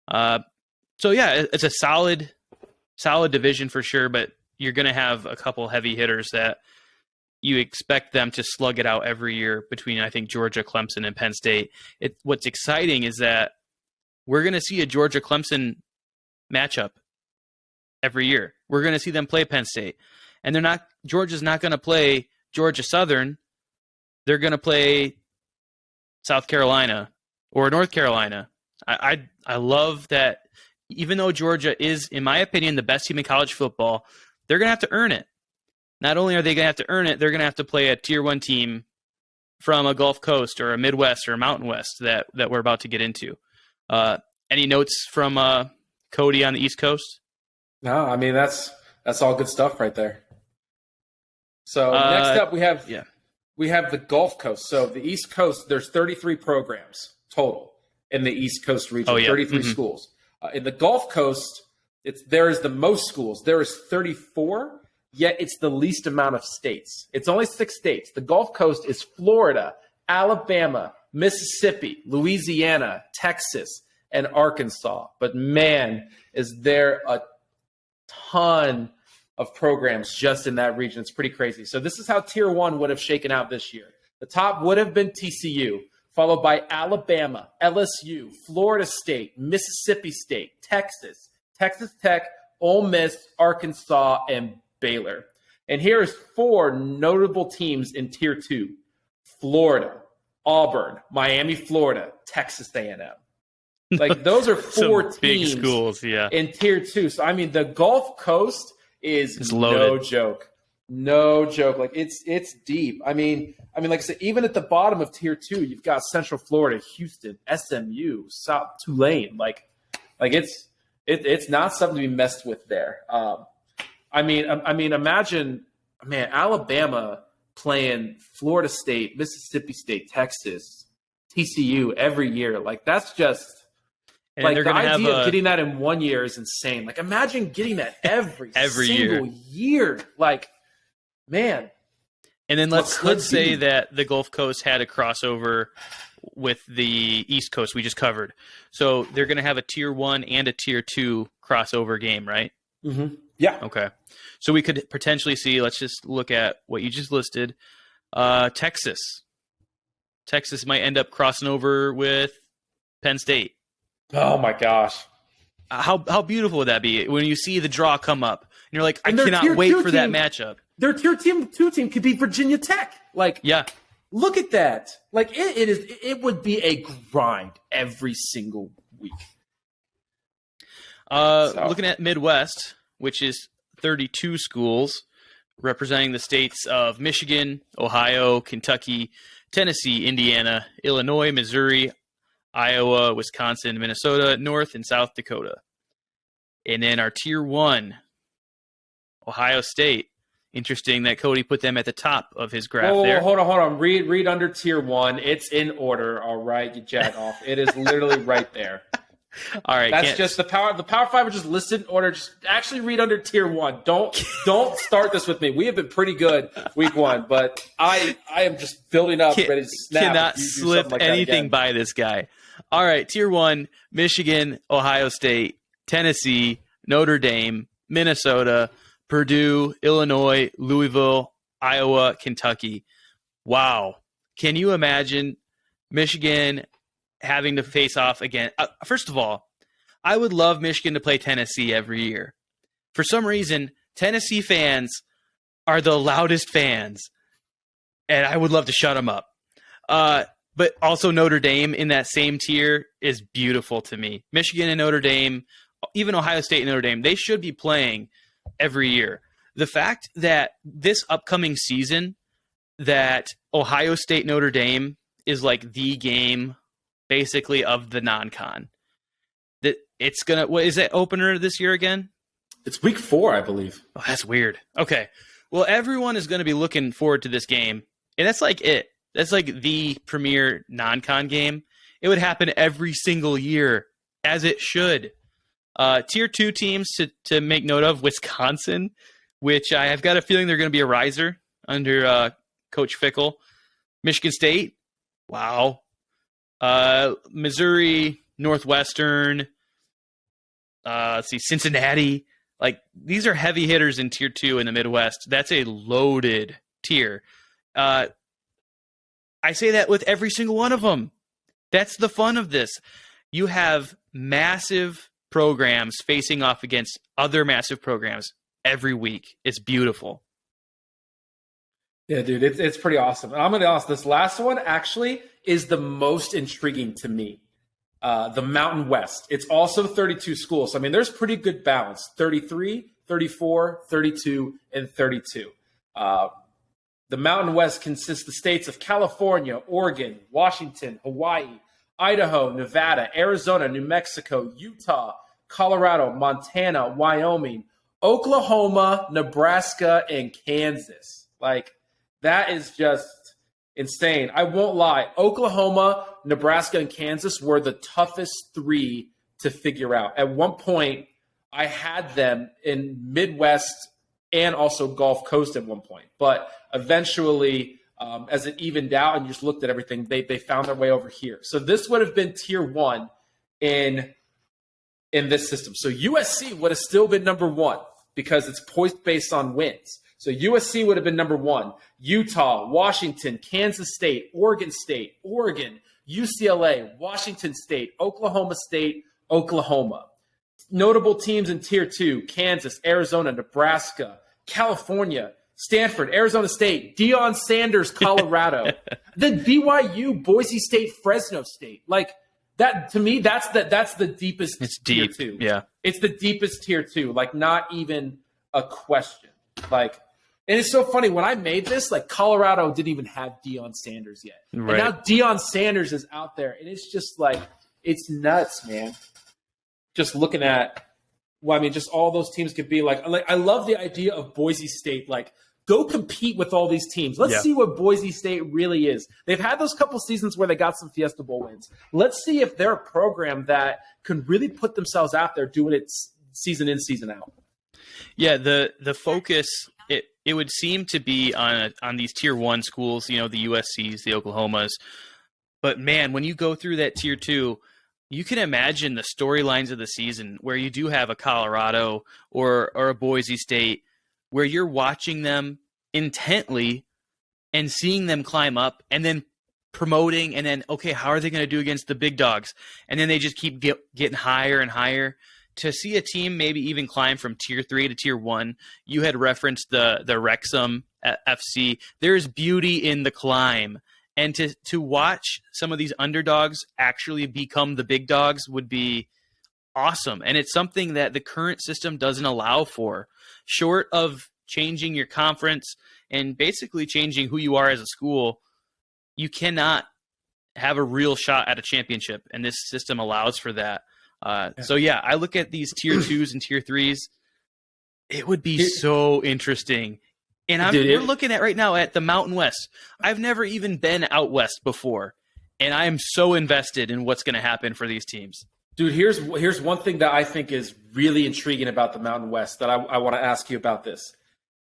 So yeah, it's a solid division for sure, but you're going to have a couple heavy hitters that you expect them to slug it out every year between, I think, Georgia, Clemson, and Penn State. What's exciting is that we're going to see a Georgia-Clemson matchup every year. We're going to see them play Penn State. And Georgia's not going to play Georgia Southern. They're going to play South Carolina or North Carolina. I love that even though Georgia is, in my opinion, the best team in college football, they're going to have to earn it. Not only are they going to have to earn it, they're going to have to play a Tier 1 team from a Gulf Coast or a Midwest or a Mountain West that we're about to get into. Any notes from Cody on the East Coast? No, I mean, that's all good stuff right there. So next up we have the Gulf Coast. So the East Coast, there's 33 programs total in the East Coast region, 33 schools. In the Gulf Coast, there is the most schools. There is 34, yet it's the least amount of states. It's only 6 states. The Gulf Coast is Florida, Alabama, Mississippi, Louisiana, Texas, and Arkansas. But man, is there a ton of programs just in that region. It's pretty crazy. So this is how Tier 1 would have shaken out this year. The top would have been TCU, followed by Alabama, LSU, Florida State, Mississippi State, Texas, Texas Tech, Ole Miss, Arkansas, and Baylor. And here's 4 notable teams in Tier 2. Florida, Auburn, Miami, Florida, Texas A&M. Like, those are 4 teams big schools, yeah, in Tier 2. So, I mean, the Gulf Coast is no joke. No joke. Like, it's deep. I mean, like I said, even at the bottom of Tier 2, you've got Central Florida, Houston, SMU, South Tulane. Like it's not something to be messed with there. I mean, imagine, man, Alabama playing Florida State, Mississippi State, Texas, TCU every year. Like, that's just and like the idea of getting that in 1 year is insane. Like, imagine getting that every single year. Like, man. And then let's say that the Gulf Coast had a crossover with the East Coast we just covered. So they're going to have a Tier 1 and a Tier 2 crossover game, right? Mm-hmm. Yeah. Okay. So we could potentially see, let's just look at what you just listed. Texas. Texas might end up crossing over with Penn State. Oh, my gosh. How beautiful would that be when you see the draw come up? And you're like, I cannot wait for that matchup. Their Tier 2 team could be Virginia Tech. Like, yeah. Look at that. Like, it would be a grind every single week. Looking at Midwest, which is 32 schools representing the states of Michigan, Ohio, Kentucky, Tennessee, Indiana, Illinois, Missouri, Iowa, Wisconsin, Minnesota, North and South Dakota. And then our Tier 1, Ohio State. Interesting that Cody put them at the top of his graph there. Hold on. Read under Tier 1. It's in order, all right, you jack off. It is literally right there. All right. That's just the Power 5 are just listed in order. Just actually read under Tier 1. Don't start this with me. We have been pretty good week 1, but I am just building up, ready to snap. Cannot slip like anything by this guy. All right, Tier 1, Michigan, Ohio State, Tennessee, Notre Dame, Minnesota, Purdue, Illinois, Louisville, Iowa, Kentucky. Wow. Can you imagine Michigan having to face off again? First of all, I would love Michigan to play Tennessee every year. For some reason, Tennessee fans are the loudest fans, and I would love to shut them up. But also Notre Dame in that same tier is beautiful to me. Michigan and Notre Dame, even Ohio State and Notre Dame, they should be playing every year. The fact that this upcoming season that Ohio State Notre Dame is like the game basically of the non-con. That it's gonna, what is it, opener this year again? It's week 4, I believe. Oh, that's weird. Okay. Well, everyone is going to be looking forward to this game. And that's like it. That's like the premier non-con game. It would happen every single year, as it should. Tier 2 teams to make note of, Wisconsin, which I have got a feeling they're going to be a riser under Coach Fickle. Michigan State, wow. Missouri, Northwestern, let's see, Cincinnati. Like, these are heavy hitters in Tier 2 in the Midwest. That's a loaded tier. I say that with every single one of them. That's the fun of this. You have massive programs facing off against other massive programs every week. It's beautiful. Yeah, dude, it's pretty awesome. And I'm going to be honest, this last one actually is the most intriguing to me. The Mountain West. It's also 32 schools. I mean, there's pretty good balance. 33, 34, 32, and 32. The Mountain West consists of the states of California, Oregon, Washington, Hawaii, Idaho, Nevada, Arizona, New Mexico, Utah, Colorado, Montana, Wyoming, Oklahoma, Nebraska, and Kansas. Like, that is just insane. I won't lie. Oklahoma, Nebraska, and Kansas were the toughest 3 to figure out. At one point, I had them in Midwest and also Gulf Coast at one point. But eventually, as it evened out and you just looked at everything, they found their way over here. So this would have been Tier 1 in this system. So USC would have still been number 1 because it's points based on wins. So USC would have been number 1. Utah, Washington, Kansas State, Oregon, UCLA, Washington State, Oklahoma State, Oklahoma. Notable teams in Tier 2, Kansas, Arizona, Nebraska, California, Stanford, Arizona State, Deion Sanders, Colorado. Then BYU, Boise State, Fresno State. Like that to me, that's the deepest It's Tier deep. 2. Yeah. It's the deepest Tier 2. Like not even a question. Like, and it's so funny when I made this, like Colorado didn't even have Deion Sanders yet. Right. And now Deion Sanders is out there, and it's just like it's nuts, man. Just looking at, well, I mean, just all those teams could be like I love the idea of Boise State. Like, go compete with all these teams. Let's see what Boise State really is. They've had those couple seasons where they got some Fiesta Bowl wins. Let's see if they're a program that can really put themselves out there doing it season in, season out. Yeah, the focus it would seem to be on these Tier 1 schools, you know, the USCs, the Oklahomas. But man, when you go through that Tier 2, you can imagine the storylines of the season where you do have a Colorado or a Boise State where you're watching them intently and seeing them climb up and then promoting and then, okay, how are they going to do against the big dogs? And then they just keep getting higher and higher. To see a team maybe even climb from Tier 3 to Tier 1, you had referenced the Wrexham FC. There's beauty in the climb. And to watch some of these underdogs actually become the big dogs would be awesome. And it's something that the current system doesn't allow for. Short of changing your conference and basically changing who you are as a school, you cannot have a real shot at a championship. And this system allows for that. So, yeah, I look at these Tier 2s and Tier 3s. It would be so interesting. And we're looking at right now at the Mountain West. I've never even been out west before, and I am so invested in what's going to happen for these teams. Dude, here's one thing that I think is really intriguing about the Mountain West that I want to ask you about this.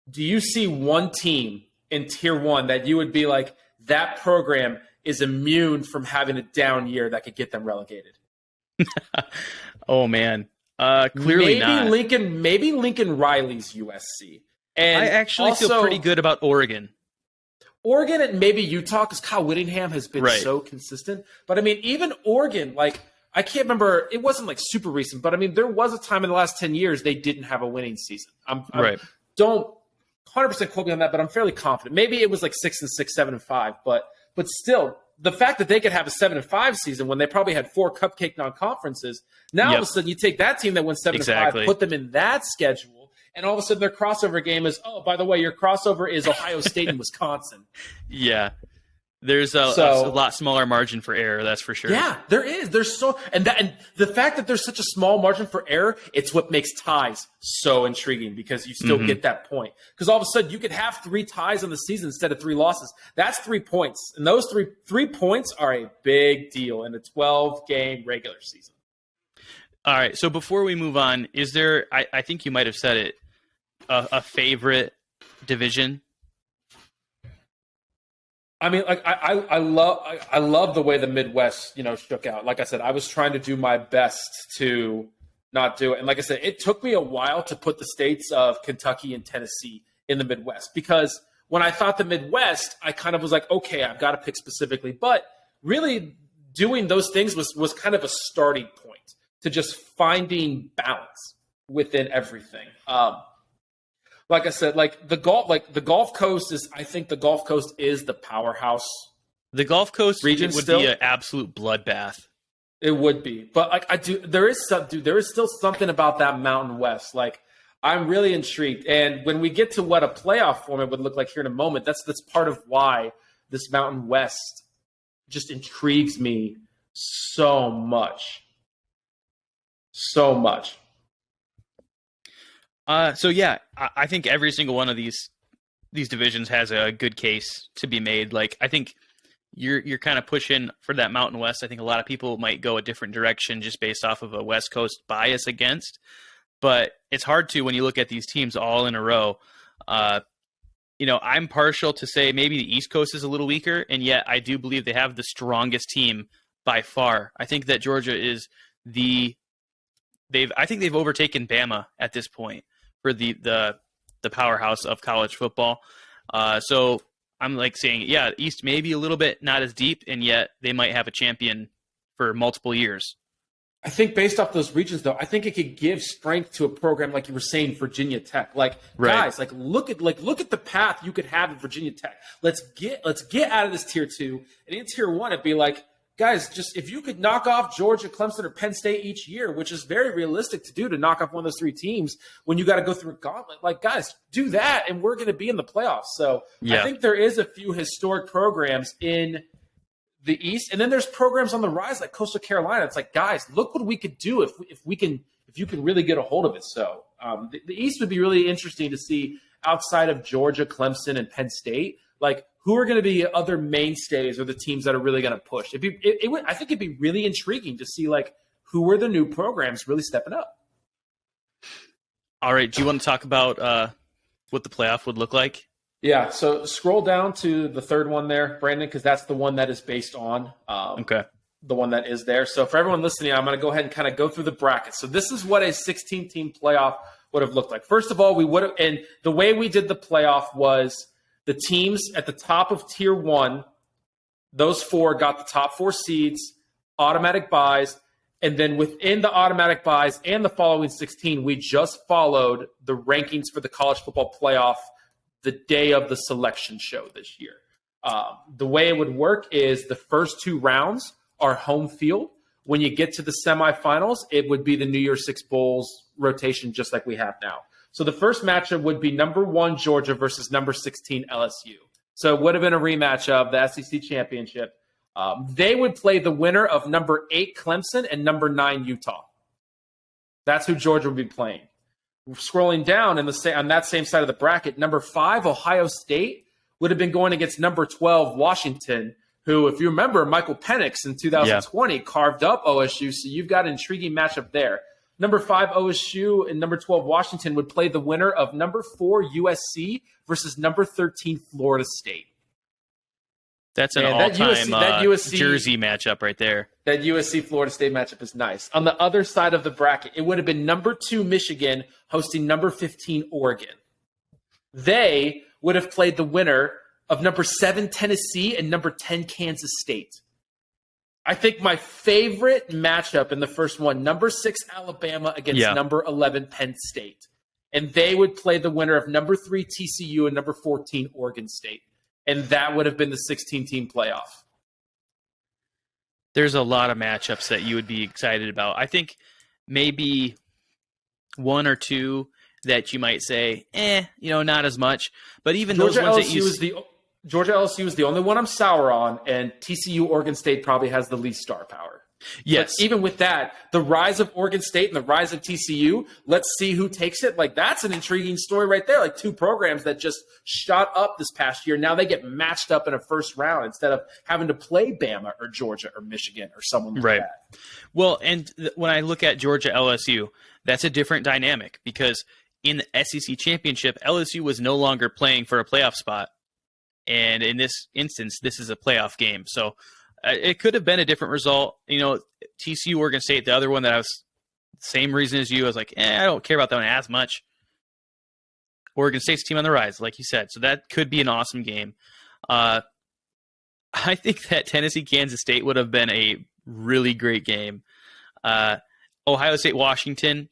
Do you see one team in Tier 1 that you would be like, that program is immune from having a down year that could get them relegated? Oh, man. Clearly not. Maybe Lincoln Riley's USC. And I actually feel pretty good about Oregon. Oregon and maybe Utah, because Kyle Whittingham has been so consistent. But, I mean, even Oregon, like, I can't remember. It wasn't, like, super recent. But, I mean, there was a time in the last 10 years they didn't have a winning season. Don't 100% quote me on that, but I'm fairly confident. Maybe it was, like, 6-6, 7-5. But still, the fact that they could have a 7-5 season when they probably had 4 cupcake non-conferences, now all of a sudden you take that team that went 7-5, put them in that schedule, and all of a sudden their crossover game is, oh, by the way, your crossover is Ohio State and Wisconsin. Yeah. There's a lot smaller margin for error, that's for sure. Yeah, there is. There's so and the fact that there's such a small margin for error, it's what makes ties so intriguing because you still get that point. Because all of a sudden you could have 3 ties on the season instead of 3 losses. That's 3 points. And those three points are a big deal in a 12-game regular season. All right. So before we move on, is there I think you might have said it, a favorite division? I mean, like I love the way the Midwest, shook out. Like I said, I was trying to do my best to not do it. And like I said, it took me a while to put the states of Kentucky and Tennessee in the Midwest because when I thought the Midwest, I kind of was like, okay, I've got to pick specifically. But really doing those things was kind of a starting point to just finding balance within everything. Like I said, the Gulf Coast is. I think the Gulf Coast is the powerhouse. The Gulf Coast region would be an absolute bloodbath. It would be, but there is still something about that Mountain West. Like I'm really intrigued, and when we get to what a playoff format would look like here in a moment, that's part of why this Mountain West just intrigues me so much. So much. So yeah, I think every single one of these divisions has a good case to be made. Like I think you're kind of pushing for that Mountain West. I think a lot of people might go a different direction just based off of a West Coast bias against, but it's hard to when you look at these teams all in a row. I'm partial to say maybe the East Coast is a little weaker, and yet I do believe they have the strongest team by far. I think that Georgia is I think they've overtaken Bama at this point for the powerhouse of college football. So I'm like saying, yeah, East maybe a little bit not as deep, and yet they might have a champion for multiple years. I think based off those regions, though, I think it could give strength to a program like you were saying, Virginia Tech. Like, guys, look at the path you could have in Virginia Tech. Let's get out of this tier 2 and in tier 1. It'd be like, guys, just if you could knock off Georgia, Clemson, or Penn State each year, which is very realistic to do, to knock off one of those 3 teams when you got to go through a gauntlet. Like, guys, do that, and we're going to be in the playoffs. So I think there is a few historic programs in the East, and then there's programs on the rise like Coastal Carolina. It's like, guys, look what we could do if you can really get a hold of it. So the East would be really interesting to see outside of Georgia, Clemson, and Penn State. Like, who are going to be other mainstays or the teams that are really going to push? I think it'd be really intriguing to see like who are the new programs really stepping up. All right, do you want to talk about what the playoff would look like? Yeah, so scroll down to the third one there, Brandon, because that's the one that is based on the one that is there. So for everyone listening, I'm going to go ahead and kind of go through the brackets. So this is what a 16-team playoff would have looked like. First of all, we would have, and the way we did the playoff was the teams at the top of tier 1, those 4 got the top 4 seeds, automatic buys, and then within the automatic buys and the following 16, we just followed the rankings for the college football playoff the day of the selection show this year. The way it would work is the first 2 rounds are home field. When you get to the semifinals, it would be the New Year's Six Bowls rotation, just like we have now. So the first matchup would be number 1 Georgia versus number 16 LSU. So it would have been a rematch of the SEC championship. They would play the winner of number 8 Clemson and number 9 Utah. That's who Georgia would be playing. Scrolling down on that same side of the bracket, number 5 Ohio State would have been going against number 12 Washington, who, if you remember, Michael Penix in 2020 carved up OSU. So you've got an intriguing matchup there. Number 5 OSU and number 12 Washington would play the winner of number 4 USC versus number 13 Florida State. That's an all-time Jersey matchup right there. That USC-Florida State matchup is nice. On the other side of the bracket, it would have been number 2 Michigan hosting number 15 Oregon. They would have played the winner of number 7 Tennessee and number 10 Kansas State. I think my favorite matchup in the first one, number 6 Alabama against number 11 Penn State. And they would play the winner of number 3 TCU and number 14 Oregon State. And that would have been the 16-team playoff. There's a lot of matchups that you would be excited about. I think maybe 1 or 2 that you might say, not as much. But even Georgia those ones LSU Georgia LSU is the only one I'm sour on, and TCU Oregon State probably has the least star power. Yes. But even with that, the rise of Oregon State and the rise of TCU, let's see who takes it. Like, that's an intriguing story right there. Like, 2 programs that just shot up this past year. Now they get matched up in a first round instead of having to play Bama or Georgia or Michigan or someone like that. Well, and when I look at Georgia LSU, that's a different dynamic because in the SEC championship, LSU was no longer playing for a playoff spot. And in this instance, this is a playoff game. So it could have been a different result. TCU, Oregon State, the other one that I was same reason as you. I was like, I don't care about that one as much. Oregon State's team on the rise, like you said. So that could be an awesome game. I think that Tennessee-Kansas State would have been a really great game. Ohio State-Washington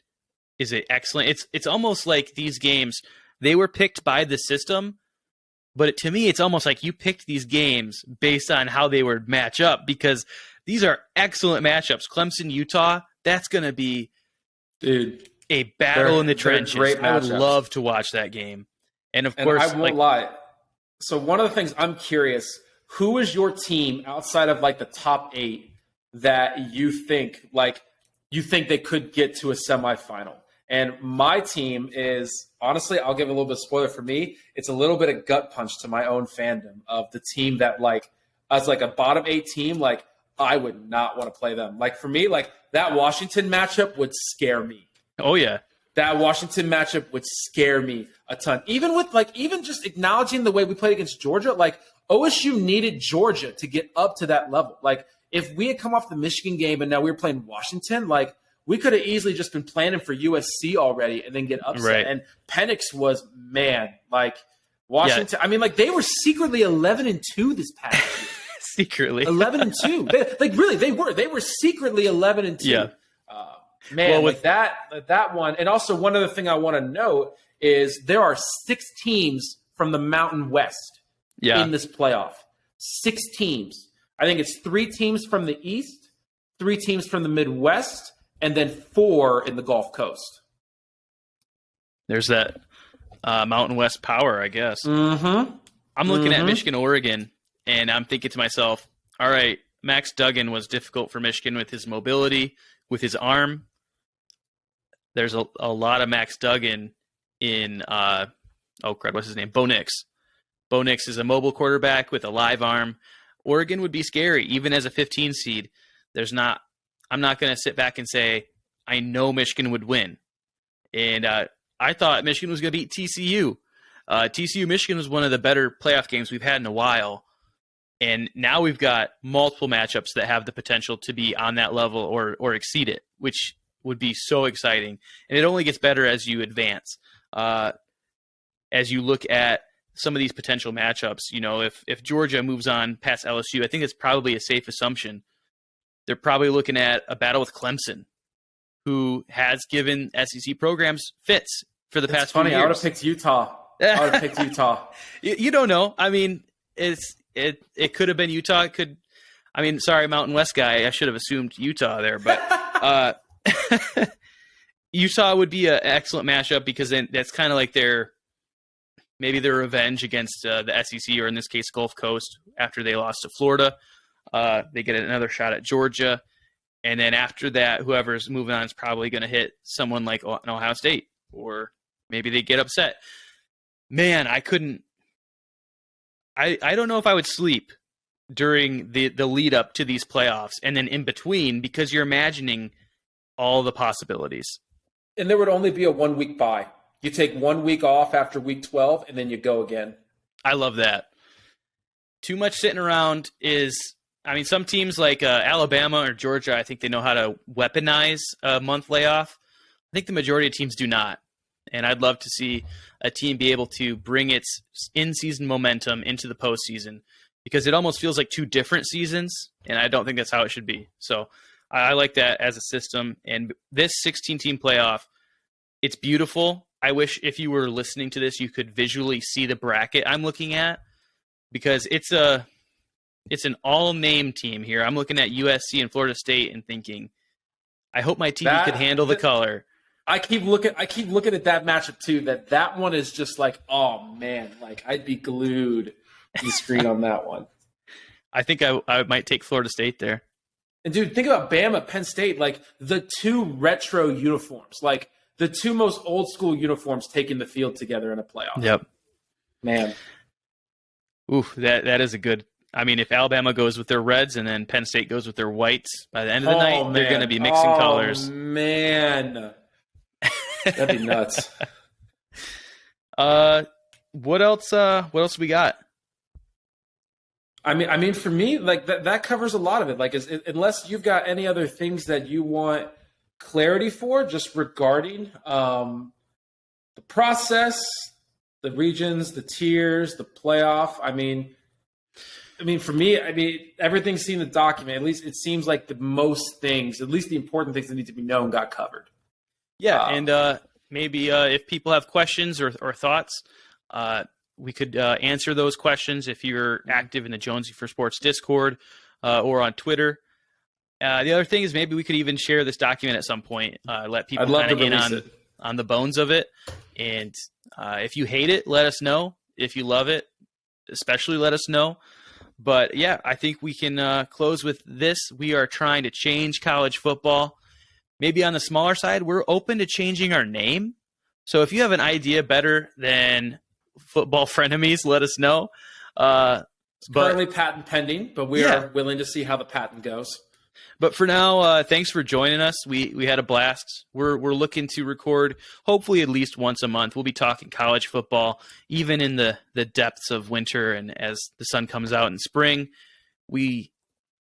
is excellent. It's almost like these games, they were picked by the system. But to me, it's almost like you picked these games based on how they would match up because these are excellent matchups. Clemson, Utah, that's going to be a battle in the trenches. I would love to watch that game. And of course, I won't lie. So one of the things I'm curious, who is your team outside of like the top 8 that you think they could get to a semifinal? And my team is, honestly, I'll give a little bit of spoiler for me. It's a little bit of gut punch to my own fandom of the team that, like, as like a bottom 8 team, like, I would not want to play them. Like, for me, like, that Washington matchup would scare me. Oh, yeah. That Washington matchup would scare me a ton. Even with, like, even just acknowledging the way we played against Georgia, like, OSU needed Georgia to get up to that level. Like, if we had come off the Michigan game and now we were playing Washington, like, we could have easily just been planning for USC already and then get upset. Right. And Penix was, man, like, Washington. Yeah. I mean, like they were secretly 11-2 this past year. Secretly 11-2. They were secretly 11-2. Yeah. Man, well, with that one, and also one other thing I want to note is there are 6 teams from the Mountain West in this playoff. 6 teams. I think it's 3 teams from the East, 3 teams from the Midwest, and then 4 in the Gulf Coast. There's that Mountain West power, I guess. Mm-hmm. I'm looking at Michigan, Oregon, and I'm thinking to myself, all right, Max Duggan was difficult for Michigan with his mobility, with his arm. There's a lot of Max Duggan in, what's his name? Bo Nix. Bo Nix is a mobile quarterback with a live arm. Oregon would be scary, even as a 15 seed. I'm not going to sit back and say, I know Michigan would win. And I thought Michigan was going to beat TCU. TCU-Michigan was one of the better playoff games we've had in a while. And now we've got multiple matchups that have the potential to be on that level or exceed it, which would be so exciting. And it only gets better as you advance. As you look at some of these potential matchups, if Georgia moves on past LSU, I think it's probably a safe assumption. They're probably looking at a battle with Clemson, who has given SEC programs fits for the past few years. I would have picked Utah. You don't know. I mean, it could have been Utah. Sorry, Mountain West guy. I should have assumed Utah there, but Utah would be an excellent matchup because then that's kind of like their revenge against the SEC, or in this case, Gulf Coast, after they lost to Florida. They get another shot at Georgia. And then after that, whoever's moving on is probably going to hit someone like an Ohio State, or maybe they get upset. Man, I don't know if I would sleep during the lead up to these playoffs and then in between, because you're imagining all the possibilities. And there would only be a 1-week bye. You take 1 week off after week 12, and then you go again. I love that. Too much sitting around some teams like Alabama or Georgia, I think they know how to weaponize a month layoff. I think the majority of teams do not. And I'd love to see a team be able to bring its in-season momentum into the postseason, because it almost feels like 2 different seasons, and I don't think that's how it should be. So I like that as a system. And this 16-team playoff, it's beautiful. I wish if you were listening to this, you could visually see the bracket I'm looking at, because it's an all-name team here. I'm looking at USC and Florida State and thinking, I hope my TV could handle the color. I keep looking at that matchup too. That one is just like, oh man, like I'd be glued to the screen on that one. I think I might take Florida State there. And dude, think about Bama, Penn State, like the 2 retro uniforms, like the 2 most old school uniforms taking the field together in a playoff. Yep. Man. Oof, that is a good. I mean, if Alabama goes with their reds and then Penn State goes with their whites, by the end of the night, they're going to be mixing colors. Oh, man. That'd be nuts. What else we got? I mean, for me, like that covers a lot of it. Like, unless you've got any other things that you want clarity for, just regarding the process, the regions, the tiers, the playoff. I mean, for me, everything's seen in the document. At least it seems like the most things, at least the important things that need to be known, got covered. Yeah, and maybe if people have questions or thoughts, we could answer those questions if you're active in the Jonesy for Sports Discord or on Twitter. The other thing is maybe we could even share this document at some point, let people kind of in on the bones of it. And if you hate it, let us know. If you love it, especially let us know. But yeah, I think we can close with this. We are trying to change college football. Maybe on the smaller side, we're open to changing our name. So if you have an idea better than Football Frenemies, let us know. It's currently patent pending, but we are willing to see how the patent goes. But for now, thanks for joining us. We had a blast. We're looking to record hopefully at least once a month. We'll be talking college football, even in the depths of winter and as the sun comes out in spring. We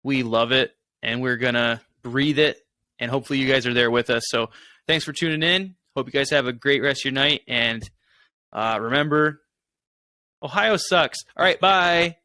love it, and we're going to breathe it, and hopefully you guys are there with us. So thanks for tuning in. Hope you guys have a great rest of your night, and remember, Ohio sucks. All right, bye.